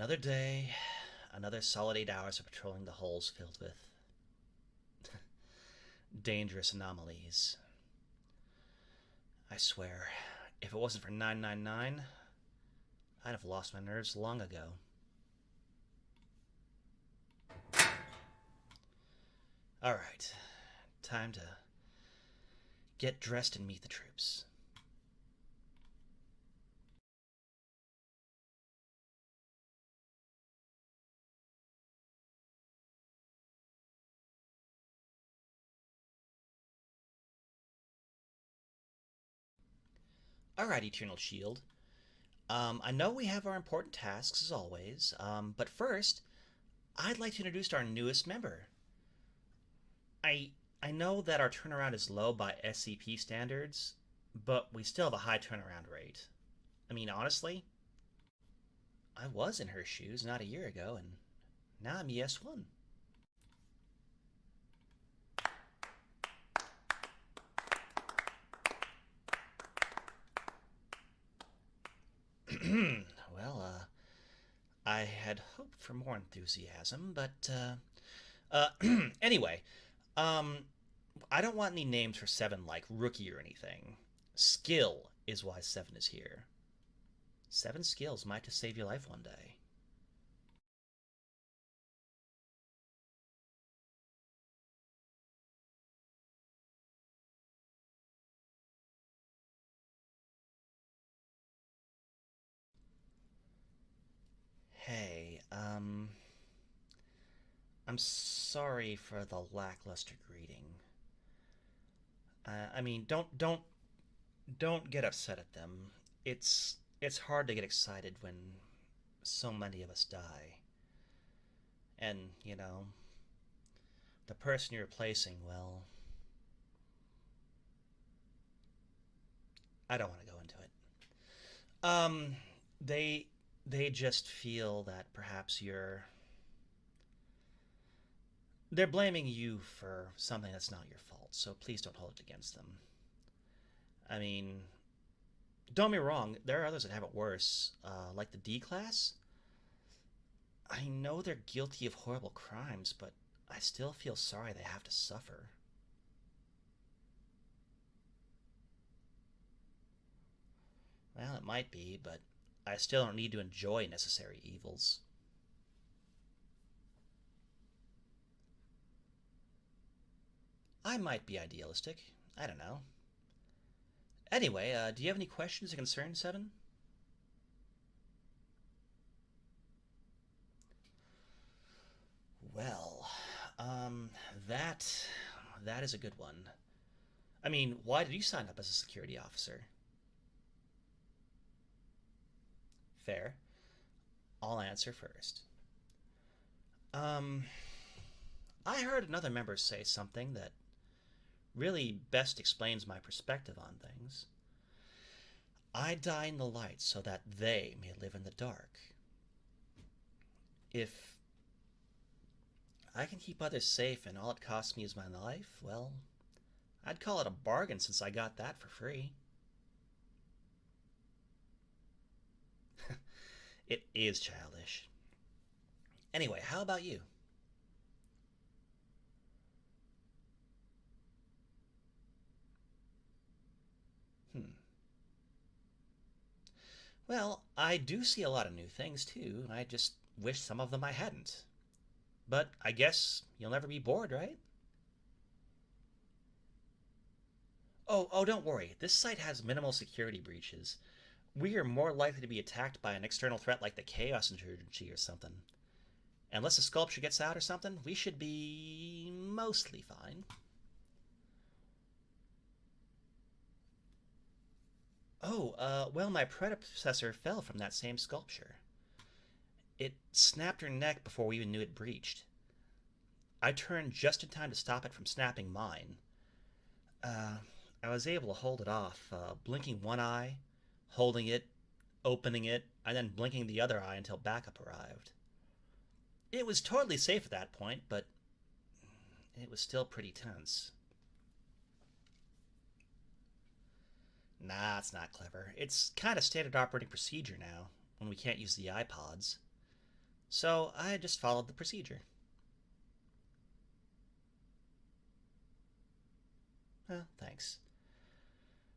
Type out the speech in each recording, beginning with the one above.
Another day, another solid 8 hours of patrolling the holes filled with dangerous anomalies. I swear, if it wasn't for 999, I'd have lost my nerves long ago. Alright, time to get dressed and meet the troops. Alright, Eternal Shield. I know we have our important tasks as always, but first, I'd like to introduce our newest member. I I know that our turnaround is low by SCP standards, but we still have a high turnaround rate. I mean, honestly, I was in her shoes not a year ago, and now I'm ES1. Well, I had hoped for more enthusiasm, but anyway, um, I don't want any names for Seven like Rookie or anything. Skill is why Seven is here. Seven skills might just save your life one day. Hey, I'm sorry for the lackluster greeting. I mean, don't get upset at them. It's hard to get excited when so many of us die. And, the person you're replacing, well, I don't want to go into it. Um, they they just feel that perhaps they're blaming you for something that's not your fault. So please don't hold it against them. I mean, don't be wrong. There are others that have it worse, like the D class. I know they're guilty of horrible crimes, but I still feel sorry they have to suffer. Well, it might be, but I still don't need to enjoy necessary evils. I might be idealistic. I don't know. Anyway, do you have any questions or concerns, Seven? Well, um, that that is a good one. I mean, why did you sign up as a security officer? Fair. I'll answer first. Um, I heard another member say something that really best explains my perspective on things. I die in the light so that they may live in the dark. If I can keep others safe and all it costs me is my life, well, I'd call it a bargain since I got that for free. It is childish. Anyway, how about you? Hmm. Well, I do see a lot of new things too, and I just wish some of them I hadn't. But I guess you'll never be bored, right? Oh, don't worry. This site has minimal security breaches. We are more likely to be attacked by an external threat like the Chaos Insurgency or something. Unless the sculpture gets out or something, we should be mostly fine. Oh, well, my predecessor fell from that same sculpture. It snapped her neck before we even knew it breached. I turned just in time to stop it from snapping mine. Uh, I was able to hold it off, blinking one eye, holding it, opening it, and then blinking the other eye until backup arrived. It was totally safe at that point, but it was still pretty tense. Nah, it's not clever. It's kind of standard operating procedure now when we can't use the iPods. So I just followed the procedure. Well, thanks.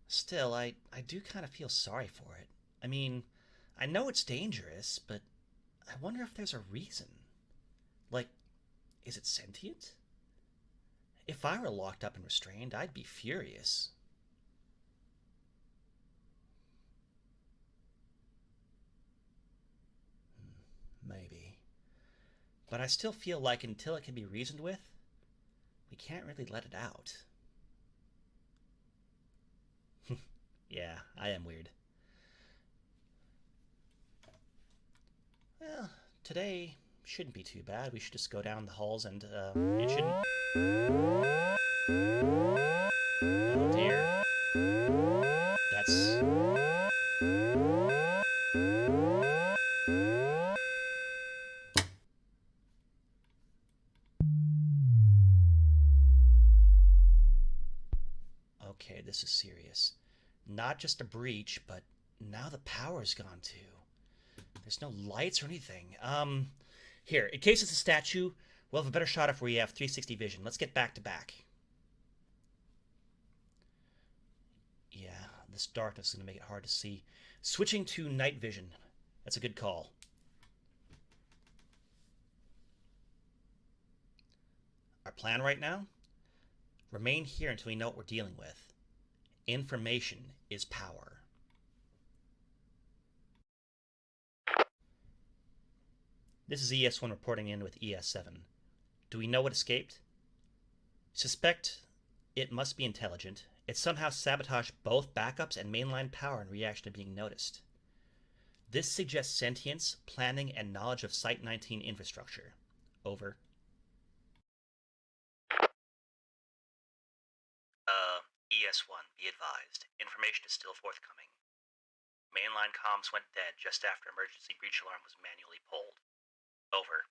Still, I do kind of feel sorry for it. I mean, I know it's dangerous, but I wonder if there's a reason. Like, is it sentient? If I were locked up and restrained, I'd be furious. Maybe. But I still feel like until it can be reasoned with, we can't really let it out. Yeah, I am weird. Well, today shouldn't be too bad. We should just go down the halls and, it shouldn't. Oh dear. That's. Okay, this is serious. Not just a breach, but now the power's gone too. There's no lights or anything. Here, in case it's a statue, we'll have a better shot if we have 360 vision. Let's get back to back. Yeah, this darkness is going to make it hard to see. Switching to night vision. That's a good call. Our plan right now? Remain here until we know what we're dealing with. Information is power. This is ES1 reporting in with ES7. Do we know what escaped? Suspect it must be intelligent. It somehow sabotaged both backups and mainline power in reaction to being noticed. This suggests sentience, planning, and knowledge of Site-19 infrastructure. Over. ES1, be advised. Information is still forthcoming. Mainline comms went dead just after emergency breach alarm was manually pulled. Over.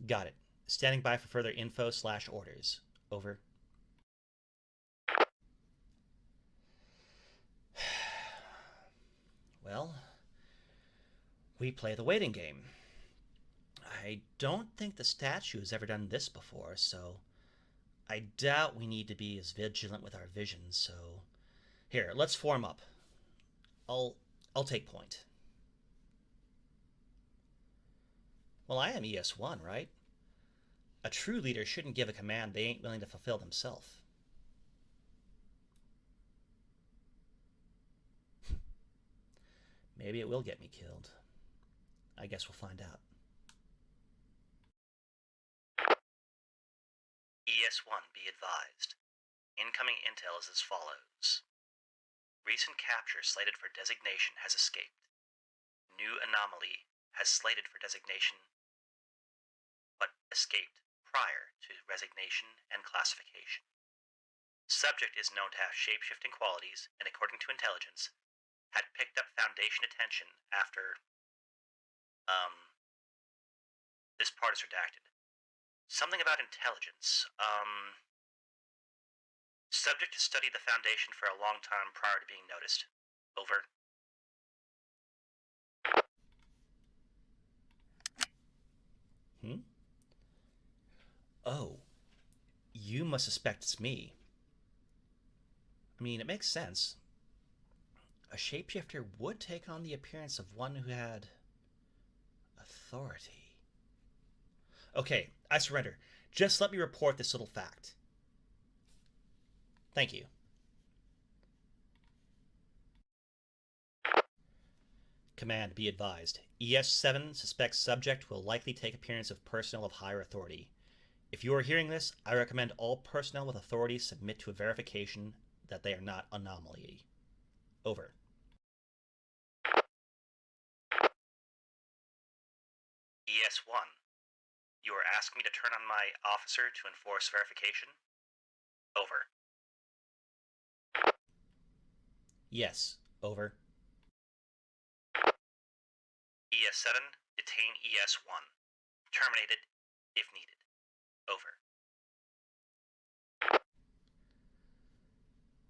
Got it. Standing by for further info/orders. Over. Well, we play the waiting game. I don't think the statue has ever done this before, so I doubt we need to be as vigilant with our vision, so here, let's form up. I'll take point. Well, I am ES1, right? A true leader shouldn't give a command they ain't willing to fulfill themselves. Maybe it will get me killed. I guess we'll find out. ES1, be advised. Incoming intel is as follows. Recent capture slated for designation has escaped. New anomaly has slated for designation, but escaped prior to resignation and classification. Subject is known to have shape-shifting qualities, and according to intelligence, had picked up Foundation attention after, this part is redacted. Something about intelligence. Subject has studied the Foundation for a long time prior to being noticed. Over. Oh, you must suspect it's me. I mean, it makes sense. A shapeshifter would take on the appearance of one who had authority. Okay, I surrender. Just let me report this little fact. Thank you. Command, be advised. ES7 suspects subject will likely take appearance of personnel of higher authority. If you are hearing this, I recommend all personnel with authority submit to a verification that they are not anomaly. Over. ES1, you are asking me to turn on my officer to enforce verification? Over. Yes. Over. ES7, detain ES1. Terminate it if needed. Over.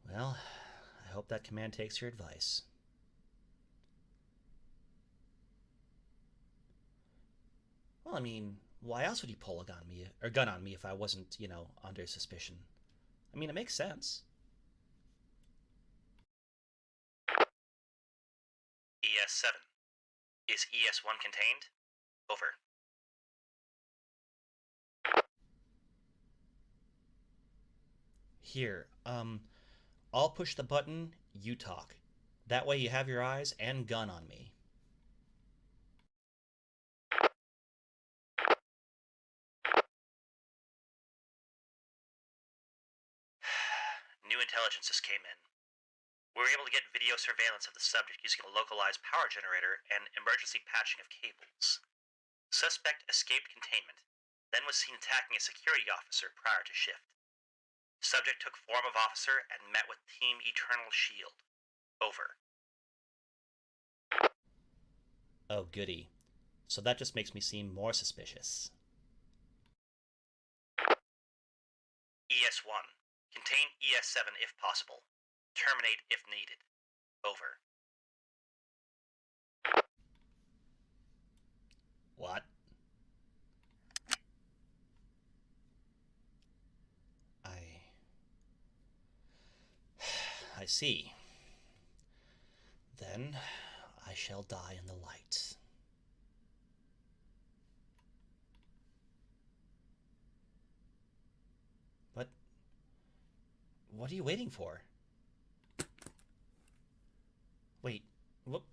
Well, I hope that command takes your advice. Well, I mean, why else would you pull a gun on me if I wasn't, under suspicion? I mean, it makes sense. ES7. Is ES1 contained? Over. Here, I'll push the button, you talk. That way you have your eyes and gun on me. New intelligence just came in. We were able to get video surveillance of the subject using a localized power generator and emergency patching of cables. Suspect escaped containment, then was seen attacking a security officer prior to shift. Subject took form of officer and met with Team Eternal Shield. Over. Oh, goody. So that just makes me seem more suspicious. ES1. Contain ES7 if possible. Terminate if needed. Over. What? I see. Then I shall die in the light. But what are you waiting for? Wait, what?